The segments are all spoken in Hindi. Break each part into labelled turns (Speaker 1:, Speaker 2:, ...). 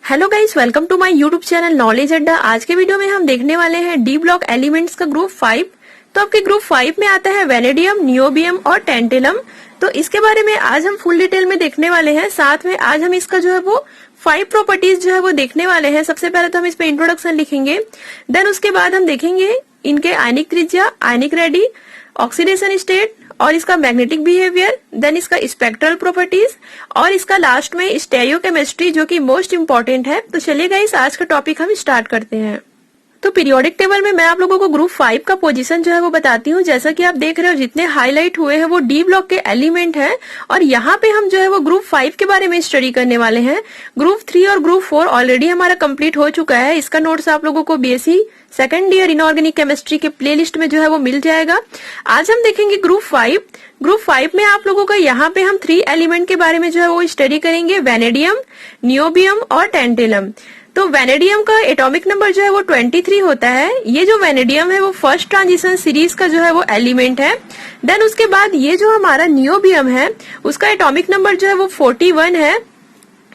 Speaker 1: Hello guys, welcome to my YouTube channel knowledge Adda. आज के वीडियो में हम देखने वाले हैं डी ब्लॉक एलिमेंट्स का ग्रुप 5। तो आपके ग्रुप 5 में आता है वेनेडियम, नियोबियम और टेंटेलम। तो इसके बारे में आज हम फुल डिटेल में देखने वाले हैं। साथ में आज हम इसका जो है वो 5 प्रॉपर्टीज जो है वो देखने वाले हैं। सबसे पहले तो हम इस पे इंट्रोडक्शन लिखेंगे, देन उसके बाद हम देखेंगे इनके आयनिक त्रिज्या, आयनिक रेडी, ऑक्सीडेशन स्टेट और इसका मैग्नेटिक बिहेवियर, देन इसका स्पेक्ट्रल प्रॉपर्टीज और इसका लास्ट में स्टेरियोकेमिस्ट्री जो कि मोस्ट इंपॉर्टेंट है। तो चलिए गाइस, आज का टॉपिक हम स्टार्ट करते हैं। तो पीरियोडिक टेबल में मैं आप लोगों को ग्रुप 5 का पोजीशन जो है वो बताती हूँ। जैसा कि आप देख रहे हो, जितने हाईलाइट हुए हैं वो डी ब्लॉक के एलिमेंट हैं और यहाँ पे हम जो है वो ग्रुप 5 के बारे में स्टडी करने वाले हैं। ग्रुप 3 और ग्रुप 4 ऑलरेडी हमारा कंप्लीट हो चुका है। इसका नोट्स आप लोगों को BSc second year inorganic chemistry के प्लेलिस्ट में जो है वो मिल जाएगा। आज हम देखेंगे ग्रुप 5। ग्रुप 5 में आप लोगों का यहाँ पे हम 3 एलिमेंट के बारे में जो है वो स्टडी करेंगे, वेनेडियम, नियोबियम और टेंटेलम। तो वेनेडियम का एटॉमिक नंबर जो है वो 23 होता है। ये जो वेनेडियम है वो फर्स्ट ट्रांजिशन सीरीज का जो है वो एलिमेंट है। देन उसके बाद ये जो हमारा नियोबियम है उसका एटॉमिक नंबर जो है वो 41 है,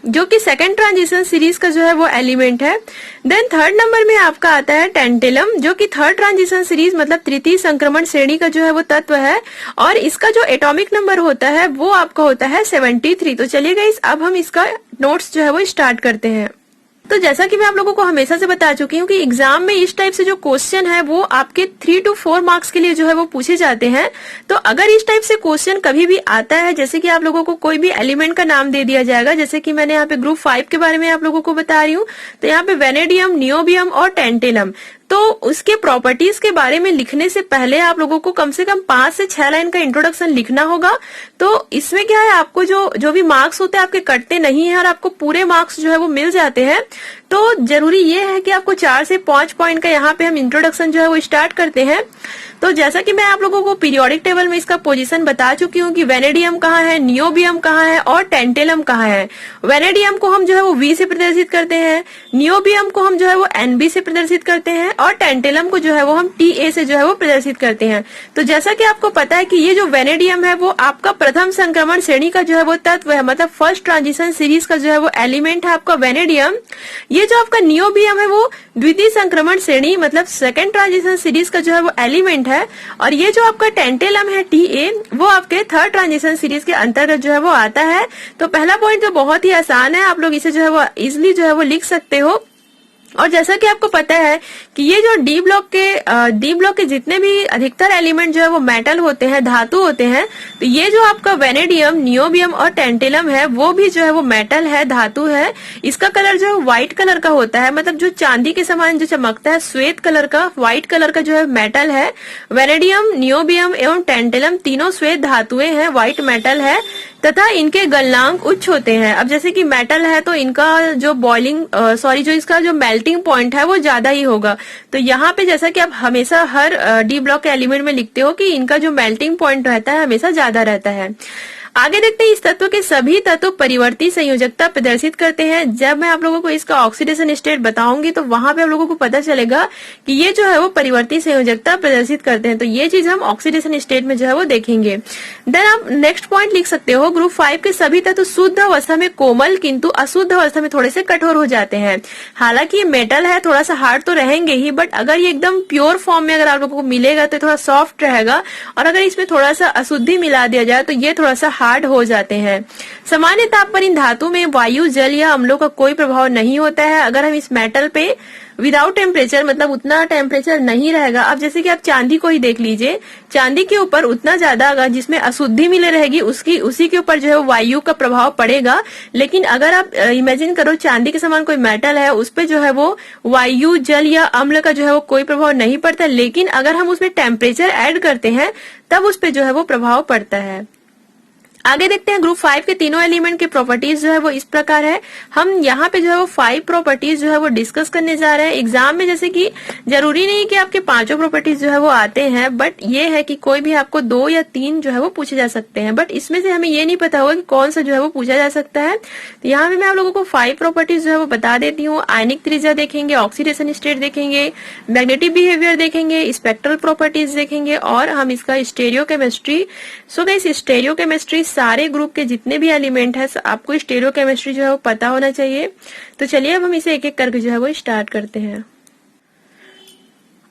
Speaker 1: जो कि सेकेंड ट्रांजिशन सीरीज का जो है वो एलिमेंट है। देन थर्ड नंबर में आपका आता है टेंटेलम, जो कि थर्ड ट्रांजिशन सीरीज मतलब तृतीय संक्रमण श्रेणी का जो है वो तत्व है और इसका जो एटॉमिक नंबर होता है वो आपका होता है 73। तो चलिए गाइस, अब हम इसका नोट्स जो है वो स्टार्ट करते हैं। तो जैसा कि मैं आप लोगों को हमेशा से बता चुकी हूँ कि एग्जाम में इस टाइप से जो क्वेश्चन है वो आपके 3 to 4 मार्क्स के लिए जो है वो पूछे जाते हैं। तो अगर इस टाइप से क्वेश्चन कभी भी आता है, जैसे कि आप लोगों को कोई भी एलिमेंट का नाम दे दिया जाएगा, जैसे कि मैंने यहाँ पे ग्रुप 5 के बारे में आप लोगों को बता रही हूँ, तो यहाँ पे वेनेडियम, नियोबियम और टेंटेलम, तो उसके प्रॉपर्टीज के बारे में लिखने से पहले आप लोगों को कम से कम 5 से 6 लाइन का इंट्रोडक्शन लिखना होगा। तो इसमें क्या है, आपको जो भी मार्क्स होते हैं आपके कटते नहीं है और आपको पूरे मार्क्स जो है वो मिल जाते हैं। तो जरूरी ये है कि आपको 4 से 5 पॉइंट का यहाँ पे हम इंट्रोडक्शन जो है वो स्टार्ट करते हैं। तो जैसा कि मैं आप लोगों को पीरियोडिक टेबल में इसका पोजीशन बता चुकी हूँ कि वेनेडियम कहाँ है, नियोबियम कहाँ है और टेंटेलम कहाँ है। वेनेडियम को हम जो है वो V से प्रदर्शित करते हैं, नियोबियम को हम जो है वो NB से प्रदर्शित करते हैं और टेंटेलम को जो है वो हम TA से जो है वो प्रदर्शित करते हैं। तो जैसा कि आपको पता है कि ये जो वेनेडियम है वो आपका प्रथम संक्रमण श्रेणी का जो है वो तत्व है, मतलब फर्स्ट ट्रांजिशन सीरीज का जो है वो एलिमेंट है आपका वेनेडियम। ये जो आपका नियोबियम है वो द्वितीय संक्रमण श्रेणी मतलब सेकेंड ट्रांजिशन सीरीज का जो है वो एलिमेंट है और ये जो आपका टेंटेलम है TA वो आपके थर्ड ट्रांजिशन सीरीज के अंतर्गत जो है वो आता है। तो पहला पॉइंट तो बहुत ही आसान है, आप लोग इसे जो है वो इजिली जो है वो लिख सकते हो। और जैसा कि आपको पता है कि ये जो डी ब्लॉक के जितने भी अधिकतर एलिमेंट जो है वो मेटल होते हैं, धातु होते हैं, तो ये जो आपका वेनेडियम, नियोबियम और टेंटेलम है वो भी जो है वो मेटल है, धातु है। इसका कलर जो है व्हाइट कलर का होता है, मतलब जो चांदी के समान जो चमकता है, श्वेत कलर का, व्हाइट कलर का जो है मेटल है। वेनेडियम, नियोबियम एवं टेंटेलम तीनों श्वेत धातुएं हैं, व्हाइट मेटल है तथा इनके गलनांक उच्च होते हैं। अब जैसे कि मेटल है तो इनका जो जो इसका जो मेल्टिंग पॉइंट है वो ज्यादा ही होगा। तो यहाँ पे जैसा कि आप हमेशा हर डी ब्लॉक के एलिमेंट में लिखते हो कि इनका जो मेल्टिंग पॉइंट रहता है हमेशा ज्यादा रहता है। आगे देखते हैं, इस तत्व के सभी तत्व परिवर्ती संयोजकता प्रदर्शित करते हैं। जब मैं आप लोगों को इसका ऑक्सीडेशन स्टेट बताऊंगी तो वहां पे आप लोगों को पता चलेगा कि ये जो है वो परिवर्ती संयोजकता प्रदर्शित करते हैं। तो ये चीज हम ऑक्सीडेशन स्टेट में जो है वो देखेंगे। देन आप नेक्स्ट पॉइंट लिख सकते हो, ग्रुप 5 के सभी तत्व शुद्ध अवस्था में कोमल किंतु अशुद्ध अवस्था में थोड़े से कठोर हो जाते हैं। हालांकि ये मेटल है, थोड़ा सा हार्ड तो रहेंगे ही, बट अगर ये एकदम प्योर फॉर्म में अगर आप लोगों को मिलेगा तो थोड़ा सॉफ्ट रहेगा और अगर इसमें थोड़ा सा अशुद्धि मिला दिया जाए तो ये थोड़ा सा हार्ड हो जाते हैं। सामान्य ताप पर इन धातु में वायु, जल या अम्लों का कोई प्रभाव नहीं होता है। अगर हम इस मेटल पे विदाउट टेम्परेचर मतलब उतना टेम्परेचर नहीं रहेगा। अब जैसे कि आप चांदी को ही देख लीजिए, चांदी के ऊपर उतना ज्यादा अगर जिसमें अशुद्धि मिले रहेगी उसी के ऊपर जो है वायु का प्रभाव पड़ेगा। लेकिन अगर आप इमेजिन करो चांदी के समान कोई मेटल है, उस पे जो है वो वायु, जल या अम्ल का जो है वो कोई प्रभाव नहीं पड़ता, लेकिन अगर हम उसमें टेम्परेचर ऐड करते हैं तब उस पे जो है वो प्रभाव पड़ता है। आगे देखते हैं, ग्रुप 5 के तीनों एलिमेंट की प्रॉपर्टीज जो है वो इस प्रकार है। हम यहाँ पे जो है वो 5 प्रॉपर्टीज जो है वो डिस्कस करने जा रहे हैं। एग्जाम में जैसे कि जरूरी नहीं कि आपके 5 प्रॉपर्टीज जो है वो आते हैं, बट ये है कि कोई भी आपको 2 या 3 जो है वो पूछे जा सकते हैं, बट इसमें से हमें ये नहीं पता होगा कि कौन सा जो है वो पूछा जा सकता है। तो यहाँ पे मैं आप लोगों को 5 प्रॉपर्टीज जो है वो बता देती हूँ। आयनिक त्रिज्या देखेंगे, ऑक्सीडेशन स्टेट देखेंगे, मैग्नेटिक बिहेवियर देखेंगे, स्पेक्ट्रल प्रॉपर्टीज देखेंगे और हम इसका स्टेरियोकेमिस्ट्री। सो गाइस, स्टेरियोकेमिस्ट्री सारे ग्रुप के जितने भी एलिमेंट है आपको स्टेरियोकेमिस्ट्री जो है वो पता होना चाहिए। तो चलिए अब हम इसे एक एक करके जो है वो स्टार्ट करते हैं।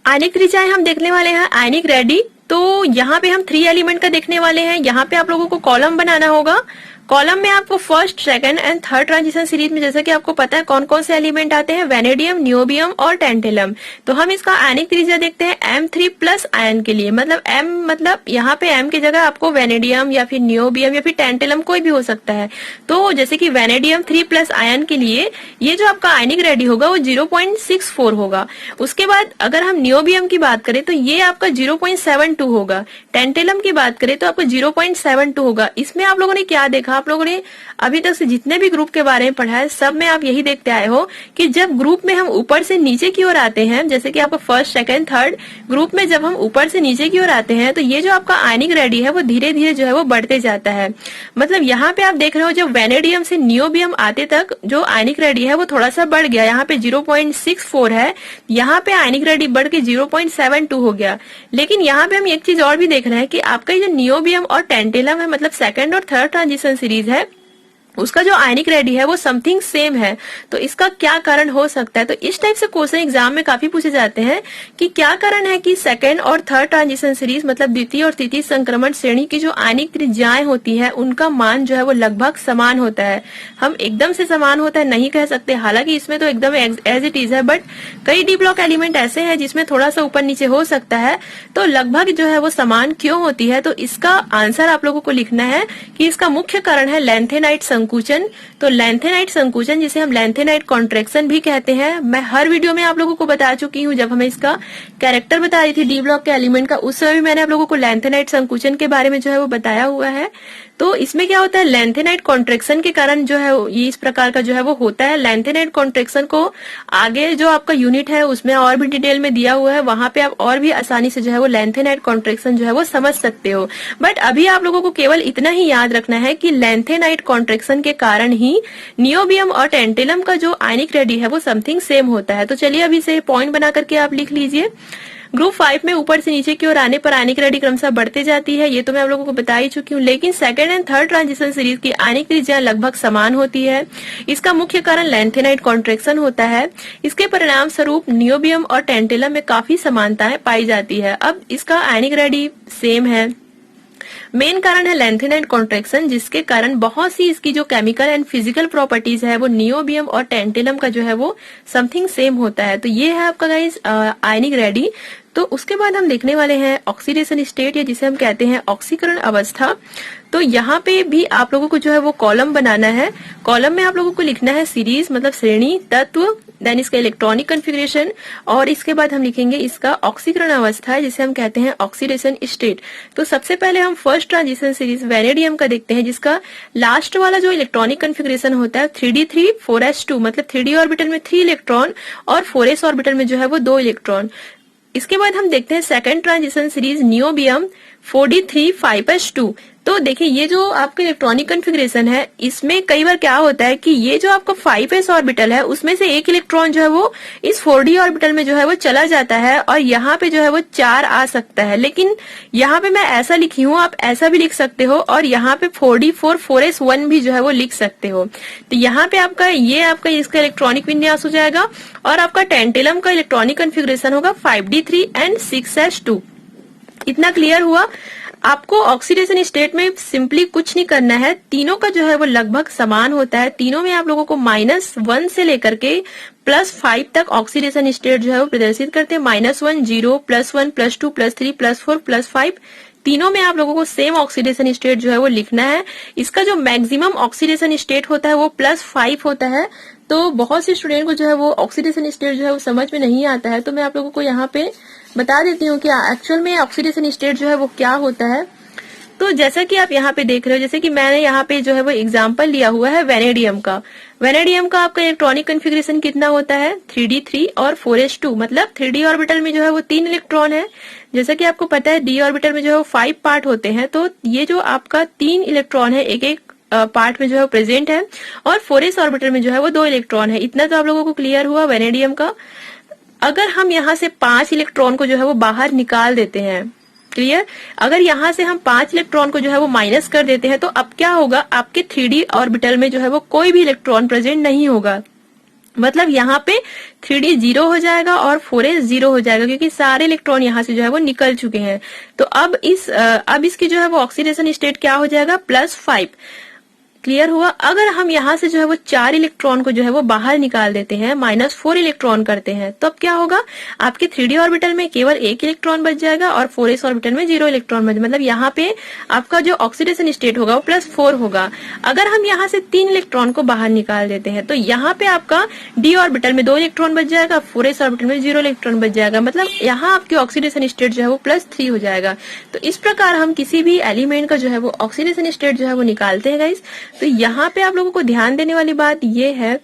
Speaker 1: आयनिक त्रिज्याएं हम देखने वाले हैं आयनिक रेडी। तो यहाँ पे हम 3 एलिमेंट का देखने वाले हैं। यहाँ पे आप लोगों को कॉलम बनाना होगा। कॉलम में आपको first, second and third transition series में जैसे कि आपको पता है कौन कौन से एलिमेंट आते हैं, वेनेडियम, नियोबियम और टेंटेलम। तो हम इसका आयनिक त्रिज्या देखते हैं M3 प्लस आयन के लिए, मतलब M मतलब यहाँ पे M की जगह आपको वेनेडियम या फिर नियोबियम या फिर टेंटेलम कोई भी हो सकता है। तो जैसे कि वेनेडियम 3 प्लस आयन के लिए ये जो आपका आयनिक रेडी होगा वो 0.64 होगा। उसके बाद अगर हम नियोबियम की बात करें तो ये आपका 0.72 होगा। टेंटेलम की बात करें तो आपको 0.72 होगा। इसमें आप लोगों ने क्या देखा, आप लोगों ने अभी तक से जितने भी ग्रुप के बारे में पढ़ा है सब में आप यही देखते आए हो कि जब ग्रुप में हम ऊपर से नीचे की ओर आते हैं, जैसे कि आपका फर्स्ट, सेकंड, थर्ड ग्रुप में जब हम ऊपर से नीचे की ओर आते हैं तो ये जो आपका आयनिक रेडी है वो धीरे धीरे जो है वो बढ़ते जाता है। मतलब यहाँ पे आप देख रहे हो जब वेनेडियम से नियोबियम आते तक जो आयनिक रेडी है वो थोड़ा सा बढ़ गया। यहाँ पे 0.64 है, यहाँ पे आयनिक रेडी बढ़ के 0.72 हो गया। लेकिन यहाँ पे हम एक चीज और भी देख रहे हैं कि आपका जो नियोबियम और टेंटेलम है, मतलब सेकंड और थर्ड ट्रांजिशन सीरीज है, उसका जो आयनिक रेडी है वो समथिंग सेम है। तो इसका क्या कारण हो सकता है? तो इस टाइप से क्वेश्चन एग्जाम में काफी पूछे जाते हैं कि क्या कारण है कि सेकंड और थर्ड ट्रांजिशन सीरीज मतलब द्वितीय और तृतीय संक्रमण श्रेणी की जो आयनिक त्रिज्याएं होती है उनका मान जो है वो लगभग समान होता है। हम एकदम से समान होता है नहीं कह सकते, हालांकि इसमें तो एकदम एज इट इज है, बट कई डी ब्लॉक एलिमेंट ऐसे हैं जिसमें थोड़ा सा ऊपर नीचे हो सकता है। तो लगभग जो है वो समान क्यों होती है? तो इसका आंसर आप लोगों को लिखना है कि इसका मुख्य कारण है लैंथेनाइट संकुचन। तो लैंथेनाइट संकुचन जिसे हम लैंथेनाइट कॉन्ट्रैक्शन भी कहते हैं, मैं हर वीडियो में आप लोगों को बता चुकी हूँ। जब हमें इसका कैरेक्टर बता रही थी डी ब्लॉक के एलिमेंट का, उस समय भी मैंने आप लोगों को लैंथेनाइट संकुचन के बारे में जो है वो बताया हुआ है। तो इसमें क्या होता है, लैंथेनाइट कॉन्ट्रैक्शन के कारण जो है ये इस प्रकार का जो है वो होता है। लैंथेनाइट कॉन्ट्रैक्शन को आगे जो आपका यूनिट है उसमें और भी डिटेल में दिया हुआ है, वहां पे आप और भी आसानी से जो है वो लैंथेनाइट कॉन्ट्रैक्शन जो है वो समझ सकते हो। बट अभी आप लोगों को केवल इतना ही याद रखना है कि लैंथेनाइट कॉन्ट्रैक्शन के कारण ही नियोबियम और टेंटेलम का जो आयनिक रेडी है वो समथिंग सेम होता है। तो चलिए अभी से पॉइंट बना करके आप लिख लीजिए। ग्रुप 5 में ऊपर से नीचे की ओर आने पर आयनिक रेडी क्रमशः बढ़ते जाती है, ये तो मैं आप लोगों को बता ही चुकी हूँ। लेकिन second and third transition series की आयनिक त्रिज्या लगभग समान होती है। इसका मुख्य कारण लैंथेनाइट कॉन्ट्रैक्शन होता है। इसके परिणाम स्वरूप नियोबियम और टेंटेलम में काफी समानताएं पाई जाती है। अब इसका आयनिक रेडी सेम है। मेन कारण है लैंथेनाइट कॉन्ट्रैक्शन, जिसके कारण बहुत सी इसकी जो केमिकल एंड फिजिकल प्रॉपर्टीज है वो नियोबियम और टेंटेलम का जो है वो समथिंग सेम होता है। तो ये है आपका गाइस आयनिक रेडी। तो उसके बाद हम देखने वाले हैं ऑक्सीडेशन स्टेट, या जिसे हम कहते हैं ऑक्सीकरण अवस्था। तो यहाँ पे भी आप लोगों को जो है वो कॉलम बनाना है। कॉलम में आप लोगों को लिखना है सीरीज मतलब श्रेणी, तत्व, देन इसका इलेक्ट्रॉनिक कॉन्फ़िगरेशन, और इसके बाद हम लिखेंगे इसका ऑक्सीकरण अवस्था है जिसे हम कहते हैं ऑक्सीडेशन स्टेट। तो सबसे पहले हम फर्स्ट ट्रांजिशन सीरीज वेनेडियम का देखते हैं, जिसका लास्ट वाला जो इलेक्ट्रॉनिक कॉन्फ़िगरेशन होता है 3d3 4s2, मतलब 3d ऑर्बिटल में 3 इलेक्ट्रॉन और 4s ऑर्बिटल में जो है वो 2 इलेक्ट्रॉन। इसके बाद हम देखते हैं second transition series niobium 4d3 5s2। तो देखिए ये जो आपका इलेक्ट्रॉनिक कॉन्फ़िगरेशन है इसमें कई बार क्या होता है कि ये जो आपका 5s ऑर्बिटल है उसमें से एक इलेक्ट्रॉन जो है वो इस 4d ऑर्बिटल में जो है वो चला जाता है और यहाँ पे जो है वो 4 आ सकता है। लेकिन यहाँ पे मैं ऐसा लिखी हूँ, आप ऐसा भी लिख सकते हो, और यहाँ पे 4d4 4s1 भी जो है वो लिख सकते हो। तो यहाँ पे आपका ये आपका इसका इलेक्ट्रॉनिक विन्यास हो जाएगा, और आपका टेंटेलम का इलेक्ट्रॉनिक कॉन्फ़िगरेशन होगा 5d3 एंड 6s2। इतना क्लियर हुआ? आपको ऑक्सीडेशन स्टेट में सिंपली कुछ नहीं करना है, तीनों का जो है वो लगभग समान होता है। तीनों में आप लोगों को -1 से लेकर के +5 तक ऑक्सीडेशन स्टेट जो है वो प्रदर्शित करते हैं। -1 0, +1 +2 +3 +4 +5, तीनों में आप लोगों को सेम ऑक्सीडेशन स्टेट जो है वो लिखना है। इसका जो मैक्सिमम ऑक्सीडेशन स्टेट होता है वो +5 होता है। तो बहुत से स्टूडेंट को जो है वो ऑक्सीडेशन स्टेट जो है वो समझ में नहीं आता है, तो मैं आप लोगों को यहाँ पे बता देती हूँ कि एक्चुअल में ऑक्सीडेशन स्टेट जो है वो क्या होता है। तो जैसा कि आप यहाँ पे देख रहे हो, जैसे कि मैंने यहाँ पे जो है वो एग्जांपल लिया हुआ है वेनेडियम का। वेनेडियम का आपका इलेक्ट्रॉनिक कॉन्फ़िगरेशन कितना होता है 3d3 और 4s2, मतलब 3d ऑर्बिटल में जो है वो 3 इलेक्ट्रॉन है। जैसा कि आपको पता है d ऑर्बिटल में जो है वो 5 पार्ट होते हैं, तो ये जो आपका 3 इलेक्ट्रॉन है एक एक पार्ट में जो है प्रेजेंट है, और 4s ऑर्बिटल में जो है वो 2 इलेक्ट्रॉन है। इतना तो आप लोगों को क्लियर हुआ वेनेडियम का। अगर हम यहाँ से 5 इलेक्ट्रॉन को जो है वो बाहर निकाल देते हैं, क्लियर। अगर यहाँ से हम 5 इलेक्ट्रॉन को जो है वो माइनस कर देते हैं तो अब क्या होगा, आपके 3d ऑर्बिटल में जो है वो कोई भी इलेक्ट्रॉन प्रेजेंट नहीं होगा। मतलब यहाँ पे 3d 0 हो जाएगा और 4s 0 हो जाएगा, क्योंकि सारे इलेक्ट्रॉन यहाँ से जो है वो निकल चुके हैं। तो अब इसकी जो है वो ऑक्सीडेशन स्टेट क्या हो जाएगा, +5। क्लियर हुआ। अगर हम यहाँ से जो है वो 4 इलेक्ट्रॉन को जो है वो बाहर निकाल देते हैं, -4 इलेक्ट्रॉन करते हैं, तो अब क्या होगा, आपके 3d ऑर्बिटल में केवल 1 इलेक्ट्रॉन बच जाएगा और 4s ऑर्बिटल में 0 इलेक्ट्रॉन बच, मतलब यहाँ पे आपका जो ऑक्सीडेशन स्टेट होगा वो +4 होगा। अगर हम यहाँ से 3 इलेक्ट्रॉन को बाहर निकाल देते हैं तो यहाँ पे आपका d ऑर्बिटल में 2 इलेक्ट्रॉन बच जाएगा, 4s ऑर्बिटल में 0 इलेक्ट्रॉन बच जाएगा, मतलब यहाँ आपके ऑक्सीडेशन स्टेट जो है वो +3 हो जाएगा। तो इस प्रकार हम किसी भी एलिमेंट का जो है वो ऑक्सीडेशन स्टेट जो है वो निकालते हैं गाइस। तो यहाँ पे आप लोगों को ध्यान देने वाली बात ये है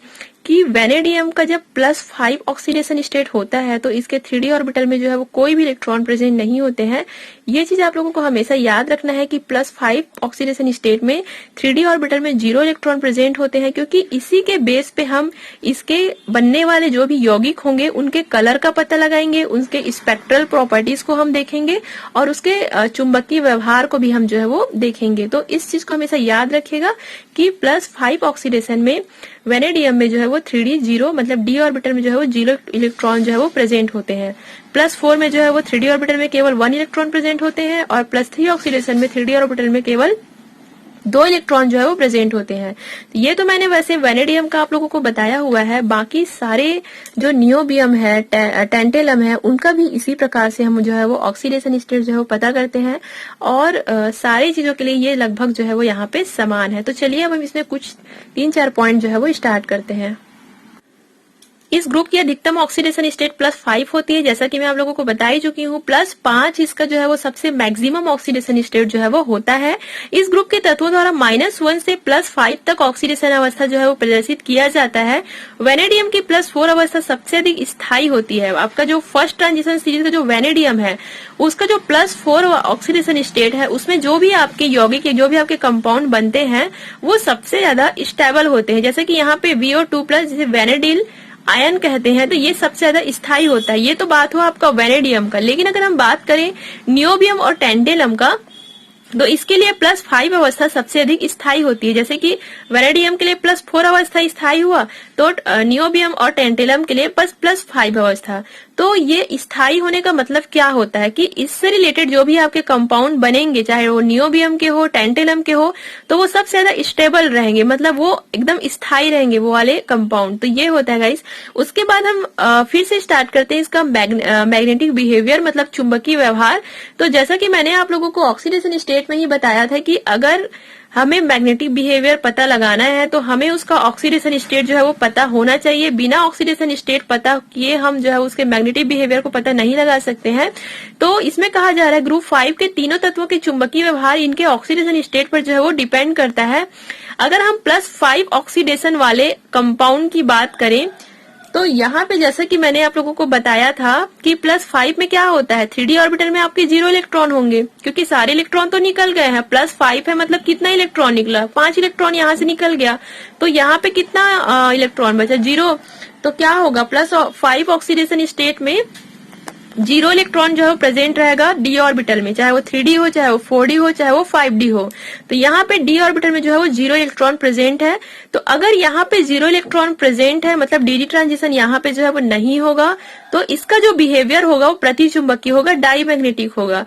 Speaker 1: कि वेनेडियम का जब +5 ऑक्सीडेशन स्टेट होता है तो इसके 3d ऑर्बिटल में जो है वो कोई भी इलेक्ट्रॉन प्रेजेंट नहीं होते हैं। ये चीज आप लोगों को हमेशा याद रखना है कि +5 ऑक्सीडेशन स्टेट में 3d ऑर्बिटल में 0 इलेक्ट्रॉन प्रेजेंट होते हैं, क्योंकि इसी के बेस पे हम इसके बनने वाले जो भी यौगिक होंगे उनके कलर का पता लगाएंगे, उनके स्पेक्ट्रल प्रॉपर्टीज को हम देखेंगे और उसके चुंबकीय व्यवहार को भी हम जो है वो देखेंगे। तो इस चीज को हमेशा याद रखिएगा कि +5 ऑक्सीडेशन में वेनेडियम में जो है वो 3d 0, मतलब d ऑर्बिटल में जो है वो 0 इलेक्ट्रॉन जो है वो प्रेजेंट होते हैं। +4 में जो है वो 3d ऑर्बिटल में केवल 1 इलेक्ट्रॉन प्रेजेंट होते हैं और +3 ऑक्सीडेशन में 3d ऑर्बिटल में केवल 2 इलेक्ट्रॉन जो है वो प्रेजेंट होते हैं। तो ये तो मैंने वैसे वेनेडियम का आप लोगों को बताया हुआ है। बाकी सारे जो नियोबियम है, टेंटेलम है, उनका भी इसी प्रकार से हम जो है वो ऑक्सीडेशन स्टेट जो है वो पता करते हैं और सारी चीजों के लिए ये लगभग जो है वो यहाँ पे समान है। तो चलिए अब हम इसमें कुछ 3-4 पॉइंट जो है वो स्टार्ट करते हैं। इस ग्रुप की अधिकतम ऑक्सीडेशन स्टेट +5 होती है, जैसा कि मैं आप लोगों को बता ही चुकी हूँ। +5 इसका जो है वो सबसे मैक्सिमम ऑक्सीडेशन स्टेट जो है वो होता है। इस ग्रुप के तत्वों द्वारा -1 से +5 तक ऑक्सीडेशन अवस्था जो है वो प्रदर्शित किया जाता है। वेनेडियम की +4 अवस्था सबसे अधिक स्थायी होती है। आपका जो फर्स्ट ट्रांजिशन सीरीज का जो वेनेडियम है उसका जो +4 ऑक्सीडेशन स्टेट है उसमें जो भी आपके यौगिक, जो भी आपके कंपाउंड बनते हैं वो सबसे ज्यादा स्टेबल होते हैं। जैसे कि यहाँ पे VO2+, जिसे वेनेडिल आयन कहते हैं, तो ये सबसे ज्यादा स्थायी होता है। ये तो बात हुआ आपका वेनेडियम का। लेकिन अगर हम बात करें नियोबियम और टेंटेलम का, तो इसके लिए +5 अवस्था सबसे अधिक स्थायी होती है। जैसे कि वेनेडियम के लिए +4 अवस्था स्थायी हुआ, तो नियोबियम और टेंटेलम के लिए बस +5 अवस्था। तो ये स्थायी होने का मतलब क्या होता है कि इससे रिलेटेड जो भी आपके कंपाउंड बनेंगे, चाहे वो नियोबियम के हो, टेंटेलम के हो, तो वो सबसे ज्यादा स्टेबल रहेंगे, मतलब वो एकदम स्थायी रहेंगे वो वाले कंपाउंड। तो ये होता है गाइस। उसके बाद हम फिर से स्टार्ट करते हैं इसका मैग्नेटिक बिहेवियर, मतलब चुंबकीय व्यवहार। तो जैसा कि मैंने आप लोगों को ऑक्सीडेशन स्टेट में ही बताया था कि अगर हमें मैग्नेटिक बिहेवियर पता लगाना है तो हमें उसका ऑक्सीडेशन स्टेट जो है वो पता होना चाहिए। बिना ऑक्सीडेशन स्टेट पता किए हम जो है उसके मैग्नेटिक बिहेवियर को पता नहीं लगा सकते हैं। तो इसमें कहा जा रहा है ग्रुप 5 के तीनों तत्वों के चुंबकीय व्यवहार इनके ऑक्सीडेशन स्टेट पर जो है वो डिपेंड करता है। अगर हम +5 ऑक्सीडेशन वाले कंपाउंड की बात करें तो यहाँ पे जैसा कि मैंने आप लोगों को बताया था कि +5 में क्या होता है, 3d ऑर्बिटल में आपके 0 इलेक्ट्रॉन होंगे, क्योंकि सारे इलेक्ट्रॉन तो निकल गए हैं। +5 है मतलब कितना इलेक्ट्रॉन निकला, 5 इलेक्ट्रॉन यहाँ से निकल गया। तो यहाँ पे कितना इलेक्ट्रॉन बचा, 0। तो क्या होगा, +5 ऑक्सीडेशन स्टेट में 0 इलेक्ट्रॉन जो है प्रेजेंट रहेगा d ऑर्बिटल में, चाहे वो 3d हो, चाहे वो 4d हो, चाहे वो 5d हो। तो यहाँ पे d ऑर्बिटल में जो है वो 0 इलेक्ट्रॉन प्रेजेंट है। तो अगर यहाँ पे 0 इलेक्ट्रॉन प्रेजेंट है, मतलब dd ट्रांजिशन यहाँ पे जो है वो नहीं होगा, तो इसका जो बिहेवियर होगा वो प्रतिचुंबकीय होगा, डाईमैग्नेटिक होगा।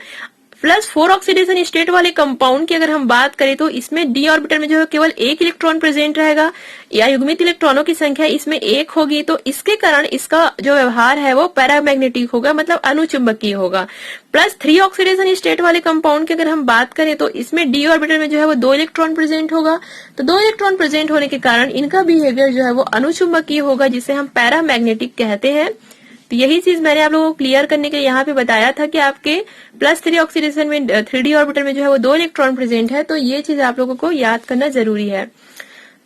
Speaker 1: +4 ऑक्सीडेशन स्टेट वाले कंपाउंड की अगर हम बात करें तो इसमें d ऑर्बिटल में जो है केवल 1 इलेक्ट्रॉन प्रेजेंट रहेगा, या युग्मित इलेक्ट्रॉनों की संख्या इसमें 1 होगी। तो इसके कारण इसका जो व्यवहार है वो पैरामैग्नेटिक होगा, मतलब अनुचुंबकीय होगा। +3 ऑक्सीडेशन स्टेट वाले कंपाउंड की अगर हम बात करें तो इसमें d ऑर्बिटल में जो है वो 2 इलेक्ट्रॉन प्रेजेंट होगा। तो 2 इलेक्ट्रॉन प्रेजेंट होने के कारण इनका बिहेवियर जो है वो अनुचुंबकीय होगा, जिसे हम पैरामैग्नेटिक कहते हैं। तो यही चीज मैंने आप लोगों को क्लियर करने के लिए यहाँ पे बताया था कि आपके +3 ऑक्सीडेशन में 3d ऑर्बिटल में जो है वो 2 इलेक्ट्रॉन प्रेजेंट है। तो ये चीज आप लोगों को याद करना जरूरी है।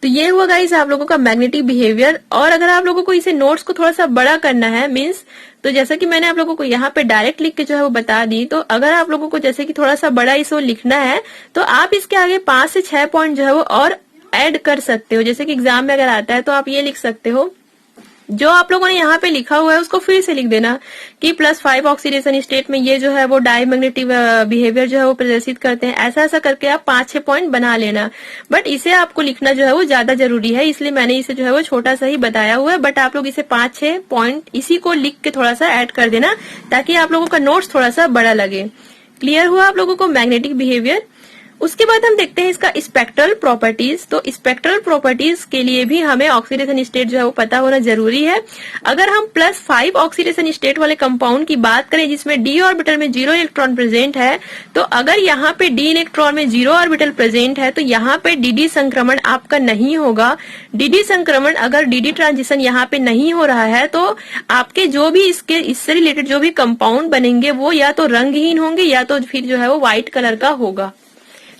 Speaker 1: तो ये हुआ गाइस आप लोगों का मैग्नेटिक बिहेवियर। और अगर आप लोगों को इसे नोट्स को थोड़ा सा बड़ा करना है, मीन्स तो जैसा कि मैंने आप लोगों को यहाँ पे डायरेक्ट लिख के जो है वो बता दी, तो अगर आप लोगों को जैसे कि थोड़ा सा बड़ा इसको लिखना है तो आप इसके आगे 5 से 6 पॉइंट जो है वो और ऐड कर सकते हो। जैसे कि एग्जाम में अगर आता है तो आप ये लिख सकते हो जो आप लोगों ने यहाँ पे लिखा हुआ है उसको फिर से लिख देना कि +5 ऑक्सीडेशन स्टेट में ये जो है वो डायमैग्नेटिक बिहेवियर जो है वो प्रदर्शित करते हैं। ऐसा ऐसा करके आप 5-6 पॉइंट बना लेना, बट इसे आपको लिखना जो है वो ज्यादा जरूरी है, इसलिए मैंने इसे जो है वो छोटा सा ही बताया हुआ है। बट आप लोग इसे 5-6 पॉइंट इसी को लिख के थोड़ा सा ऐड कर देना ताकि आप लोगों का नोट्स थोड़ा सा बड़ा लगे। क्लियर हुआ आप लोगों को मैग्नेटिक बिहेवियर? उसके बाद हम देखते हैं इसका स्पेक्ट्रल प्रॉपर्टीज। तो स्पेक्ट्रल प्रॉपर्टीज के लिए भी हमें ऑक्सीडेशन स्टेट जो है वो पता होना जरूरी है। अगर हम +5 ऑक्सीडेशन स्टेट वाले कंपाउंड की बात करें जिसमें डी ऑर्बिटल में 0 इलेक्ट्रॉन प्रेजेंट है, तो अगर यहाँ पे डी इलेक्ट्रॉन में 0 ऑर्बिटल प्रेजेंट है तो यहाँ पे डीडी संक्रमण आपका नहीं होगा। डीडी संक्रमण अगर डीडी ट्रांजिशन यहाँ पे नहीं हो रहा है तो आपके जो भी इससे रिलेटेड जो भी कंपाउंड बनेंगे वो या तो रंगहीन होंगे या तो फिर जो है वो व्हाइट कलर का होगा।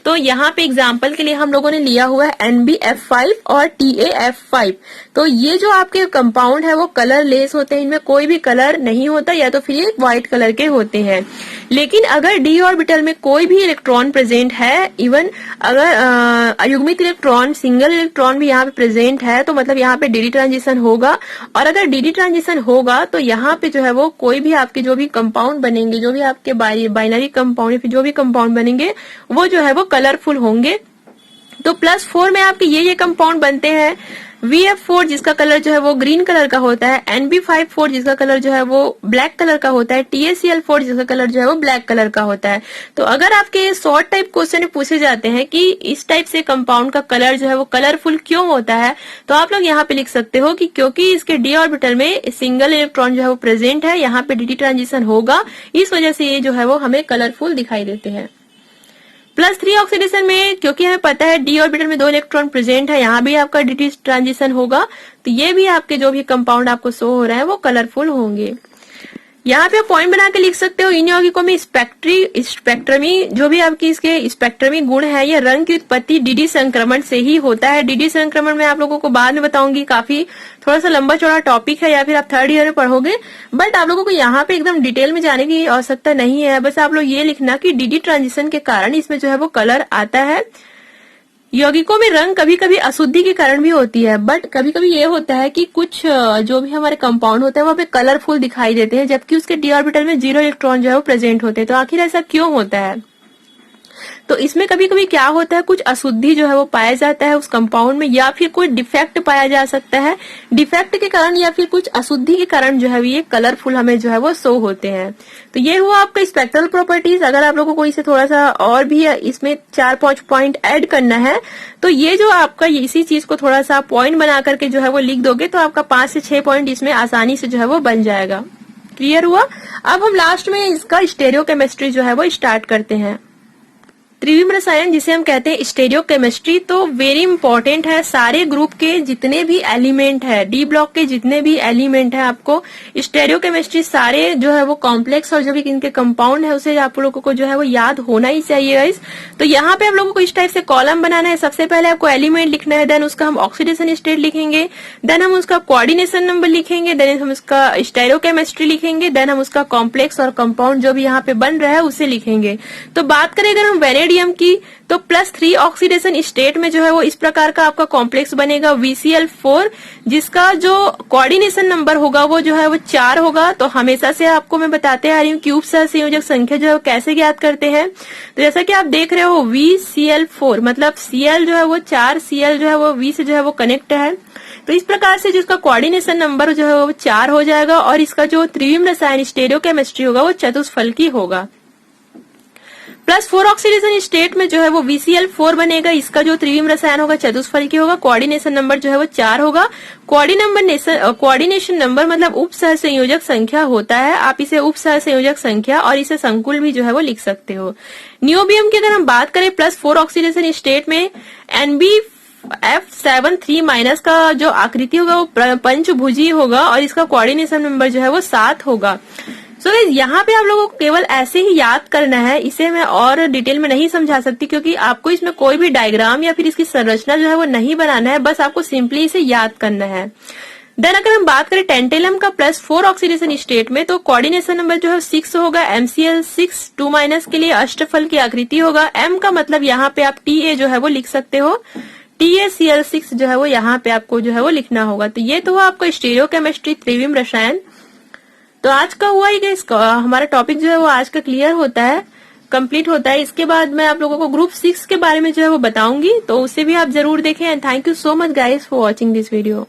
Speaker 1: तो यहाँ पे एग्जाम्पल के लिए हम लोगों ने लिया हुआ है NbF5 और TaF5। तो ये जो आपके कंपाउंड है वो कलर लेस होते हैं, इनमें कोई भी कलर नहीं होता या तो फिर ये व्हाइट कलर के होते हैं। लेकिन अगर डी ऑर्बिटल में कोई भी इलेक्ट्रॉन प्रेजेंट है, इवन अगर अयुग्मित इलेक्ट्रॉन सिंगल इलेक्ट्रॉन भी यहाँ पे प्रेजेंट है तो मतलब यहाँ पे डीडी ट्रांजिशन होगा। और अगर डीडी ट्रांजिशन होगा तो यहाँ पे जो है वो कोई भी आपके जो भी कंपाउंड बनेंगे, जो भी आपके बाइनरी कंपाउंड या फिर जो भी कंपाउंड बनेंगे वो जो है वो कलरफुल होंगे। तो +4 में आपके ये कंपाउंड बनते हैं। VF4 जिसका कलर जो है वो ग्रीन कलर का होता है, NB54 जिसका कलर जो है वो ब्लैक कलर का होता है, TaCl4 जिसका कलर जो है वो ब्लैक कलर का होता है। तो अगर आपके शॉर्ट टाइप क्वेश्चन पूछे जाते हैं कि इस टाइप से कंपाउंड का कलर जो है वो कलरफुल क्यों होता है, तो आप लोग यहाँ पे लिख सकते हो कि क्योंकि इसके डी ऑर्बिटल में सिंगल इलेक्ट्रॉन जो है वो प्रेजेंट है, यहाँ पे डीडी ट्रांजिशन होगा, इस वजह से ये जो है वो हमें कलरफुल दिखाई देते हैं। +3 ऑक्सीडेशन में क्योंकि हमें पता है डी ऑर्बिटल में 2 इलेक्ट्रॉन प्रेजेंट है, यहाँ भी आपका डीडी ट्रांजिशन होगा, तो ये भी आपके जो भी कंपाउंड आपको शो हो रहा है वो कलरफुल होंगे। यहाँ पे पॉइंट बना के लिख सकते हो इन यौगिकों में स्पेक्ट्रमी जो भी आपकी इसके स्पेक्ट्रमी गुण है, ये रंग की उत्पत्ति डीडी संक्रमण से ही होता है। डीडी संक्रमण में आप लोगों को बाद में बताऊंगी, काफी थोड़ा सा लंबा चौड़ा टॉपिक है या फिर आप 3rd ईयर में पढ़ोगे, बट आप लोगों को यहाँ पे एकदम डिटेल में जाने की आवश्यकता नहीं है। बस आप लोग ये लिखना कि डीडी ट्रांजिशन के कारण इसमें जो है वो कलर आता है। यौगिकों में रंग कभी कभी अशुद्धि के कारण भी होती है, बट कभी कभी ये होता है कि कुछ जो भी हमारे कंपाउंड होते हैं वो हमें कलरफुल दिखाई देते हैं जबकि उसके डी ऑर्बिटल में 0 इलेक्ट्रॉन जो है वो प्रेजेंट होते हैं। तो आखिर ऐसा क्यों होता है? तो इसमें कभी कभी क्या होता है, कुछ अशुद्धि जो है वो पाया जाता है उस कंपाउंड में, या फिर कोई डिफेक्ट पाया जा सकता है। डिफेक्ट के कारण या फिर कुछ अशुद्धि के कारण जो है ये कलरफुल हमें जो है वो शो होते हैं। तो ये हुआ आपका स्पेक्ट्रल प्रॉपर्टीज। अगर आप लोगों को इसे थोड़ा सा और भी इसमें 4-5 पॉइंट ऐड करना है तो ये जो आपका इसी चीज को थोड़ा सा पॉइंट बना करके जो है वो लिख दोगे तो आपका 5 से 6 पॉइंट इसमें आसानी से जो है वो बन जाएगा। क्लियर हुआ? अब हम लास्ट में इसका स्टेरियोकेमिस्ट्री जो है वो स्टार्ट करते हैं। त्रिविम रसायन जिसे हम कहते हैं स्टेरियोकेमिस्ट्री, तो वेरी इंपॉर्टेंट है। सारे ग्रुप के जितने भी एलिमेंट है, डी ब्लॉक के जितने भी एलिमेंट है, आपको स्टेरियोकेमिस्ट्री सारे जो है वो कॉम्प्लेक्स और जो भी इनके कंपाउंड है उसे आप लोगों को जो है वो याद होना ही चाहिए गाइस। तो यहाँ पे आप लोगों को इस टाइप से कॉलम बनाना है। सबसे पहले आपको एलिमेंट लिखना है, देन उसका हम ऑक्सीडेशन स्टेट लिखेंगे, देन हम उसका कोऑर्डिनेशन नंबर लिखेंगे, देन हम उसका स्टेरियोकेमिस्ट्री लिखेंगे, देन हम उसका कॉम्प्लेक्स और कंपाउंड जो भी यहाँ पे बन रहा है उसे लिखेंगे। तो बात करें अगर हम वेनेडियम की, तो +3 ऑक्सीडेशन स्टेट में जो है वो इस प्रकार का आपका कॉम्प्लेक्स बनेगा VCl4, जिसका जो कोऑर्डिनेशन नंबर होगा वो जो है वो 4 होगा। तो हमेशा से आपको मैं बताते आ रही हूँ क्यूब सहसंयोजक संख्या जो है वो कैसे ज्ञात करते हैं। तो जैसा कि आप देख रहे हो VCl4 मतलब Cl जो है वो 4, Cl जो है वो V से जो है वो कनेक्ट है। तो इस प्रकार से जिसका कोऑर्डिनेशन नंबर जो है वो 4 हो जाएगा और इसका जो त्रिविम रसायन स्टेरियोकेमिस्ट्री होगा वो चतुष्फलकी होगा। +4 ऑक्सीडेशन स्टेट में जो है वो VCl4 बनेगा, इसका जो त्रिविम रसायन होगा चतुष्फलकी होगा, कोऑर्डिनेशन नंबर जो है वो 4 होगा। कोऑर्डिनेशन नंबर मतलब उप सहसंयोजक संख्या होता है, आप इसे उप सहसंयोजक संख्या और इसे संकुल भी जो है वो लिख सकते हो। नियोबियम की अगर हम बात करें +4 ऑक्सीडेशन स्टेट में NbF7 का जो आकृति होगा वो पंचभुजी होगा और इसका कोऑर्डिनेशन नंबर जो है वो 7 होगा। सो यहाँ पे आप लोगों को केवल ऐसे ही याद करना है, इसे मैं और डिटेल में नहीं समझा सकती क्योंकि आपको इसमें कोई भी डायग्राम या फिर इसकी संरचना जो है वो नहीं बनाना है, बस आपको सिंपली इसे याद करना है। देन अगर हम बात करें टेंटेलम का +4 ऑक्सीडेशन स्टेट में, तो कोऑर्डिनेशन नंबर जो है 6 होगा। MCl6 2- के लिए अष्टफल की आकृति होगा। M का मतलब यहाँ पे आप TA जो है वो लिख सकते हो। TaCl6 जो है वो यहाँ पे आपको जो है वो लिखना होगा। तो ये तो हुआ आपका स्टीरियोकेमिस्ट्री, त्रिविम रसायन। तो आज का हुआ ही गाइस, हमारा टॉपिक जो है वो आज का क्लियर होता है, कंप्लीट होता है। इसके बाद मैं आप लोगों को ग्रुप 6 के बारे में जो है वो बताऊंगी, तो उसे भी आप जरूर देखें। And thank you so much guys for watching this video.